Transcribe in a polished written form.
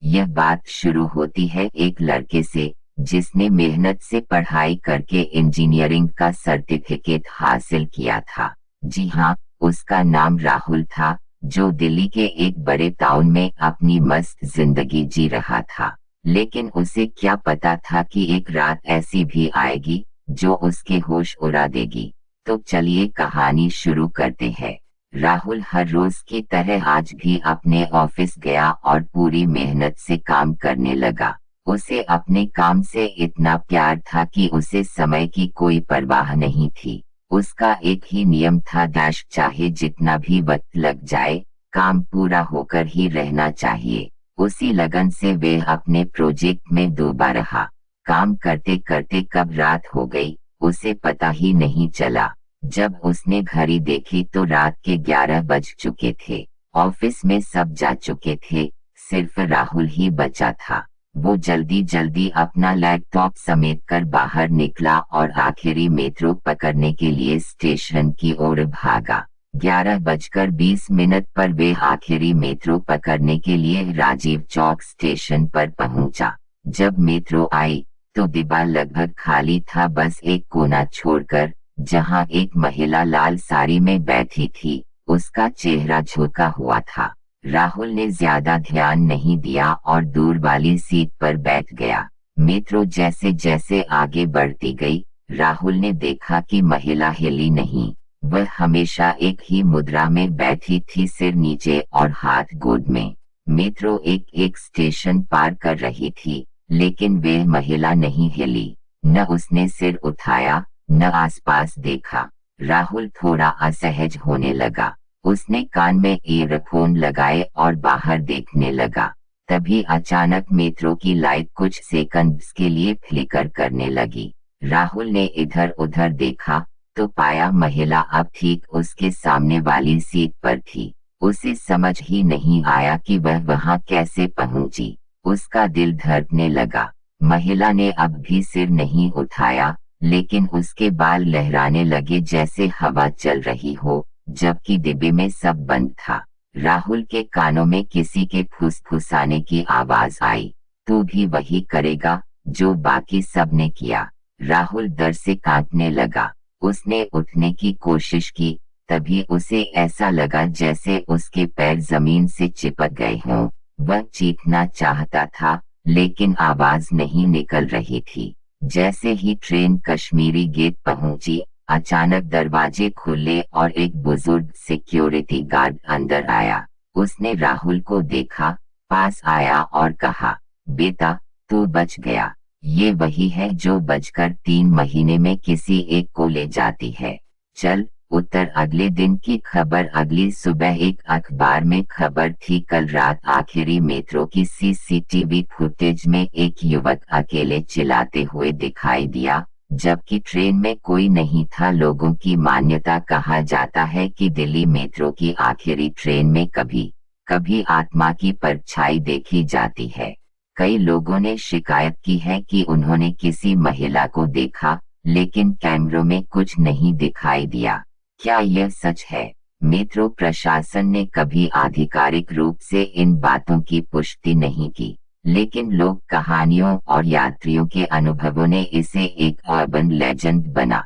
यह बात शुरू होती है एक लड़के से जिसने मेहनत से पढ़ाई करके इंजीनियरिंग का सर्टिफिकेट हासिल किया था। जी हाँ, उसका नाम राहुल था, जो दिल्ली के एक बड़े टाउन में अपनी मस्त जिंदगी जी रहा था। लेकिन उसे क्या पता था कि एक रात ऐसी भी आएगी जो उसके होश उड़ा देगी। तो चलिए कहानी शुरू करते हैं। राहुल हर रोज की तरह आज भी अपने ऑफिस गया और पूरी मेहनत से काम करने लगा। उसे अपने काम से इतना प्यार था कि उसे समय की कोई परवाह नहीं थी। उसका एक ही नियम था, दाश चाहे जितना भी वक्त लग जाए, काम पूरा होकर ही रहना चाहिए। उसी लगन से वे अपने प्रोजेक्ट में डूबा रहा। काम करते करते कब रात हो गई उसे पता ही नहीं चला। जब उसने घड़ी देखी तो रात के 11 बज चुके थे। ऑफिस में सब जा चुके थे, सिर्फ राहुल ही बचा था। वो जल्दी जल्दी अपना लैपटॉप समेटकर बाहर निकला और आखिरी मेट्रो पकड़ने के लिए स्टेशन की ओर भागा। 11:20 पर वे आखिरी मेट्रो पकड़ने के लिए राजीव चौक स्टेशन पर पहुंचा। जब मेट्रो आई तो डिब्बा लगभग खाली था, बस एक कोना छोड़कर, जहां एक महिला लाल साड़ी में बैठी थी। उसका चेहरा झुका हुआ था। राहुल ने ज्यादा ध्यान नहीं दिया और दूर वाली सीट पर बैठ गया। मेट्रो जैसे जैसे आगे बढ़ती गई, राहुल ने देखा कि महिला हिली नहीं। वह हमेशा एक ही मुद्रा में बैठी थी, सिर नीचे और हाथ गोद में। मेट्रो एक एक स्टेशन पार कर रही थी, लेकिन वह महिला नहीं हिली। न उसने सिर उठाया, न आसपास देखा। राहुल थोड़ा असहज होने लगा। उसने कान में ईयरफोन लगाए और बाहर देखने लगा। तभी अचानक मेट्रो की लाइट कुछ सेकंड्स के लिए फ्लिकर करने लगी। राहुल ने इधर उधर देखा तो पाया महिला अब ठीक उसके सामने वाली सीट पर थी। उसे समझ ही नहीं आया कि वह वहां कैसे पहुंची। उसका दिल धड़कने लगा। महिला ने अब भी सिर नहीं उठाया, लेकिन उसके बाल लहराने लगे जैसे हवा चल रही हो, जबकि डिब्बे में सब बंद था। राहुल के कानों में किसी के फुसफुसाने की आवाज आई, तू भी वही करेगा जो बाकी सब ने किया। राहुल डर से कांपने लगा। उसने उठने की कोशिश की, तभी उसे ऐसा लगा जैसे उसके पैर जमीन से चिपक गए हों। वह चीखना चाहता था, लेकिन आवाज नहीं निकल रही थी। जैसे ही ट्रेन कश्मीरी गेट पहुंची, अचानक दरवाजे खुले और एक बुजुर्ग सिक्योरिटी गार्ड अंदर आया। उसने राहुल को देखा, पास आया और कहा, बेटा, तू बच गया। ये वही है जो बचकर 3 महीने में किसी एक को ले जाती है। चल उत्तर। अगले दिन की खबर। अगली सुबह एक अखबार में खबर थी, कल रात आखिरी मेट्रो की सीसीटीवी फुटेज में एक युवक अकेले चिल्लाते हुए दिखाई दिया, जबकि ट्रेन में कोई नहीं था। लोगों की मान्यता कहा जाता है कि दिल्ली मेट्रो की आखिरी ट्रेन में कभी कभी आत्मा की परछाई देखी जाती है। कई लोगों ने शिकायत की है कि उन्होंने किसी महिला को देखा, लेकिन कैमरों में कुछ नहीं दिखाई दिया। क्या यह सच है? मेट्रो प्रशासन ने कभी आधिकारिक रूप से इन बातों की पुष्टि नहीं की, लेकिन लोक कहानियों और यात्रियों के अनुभवों ने इसे एक अर्बन लेजेंड बना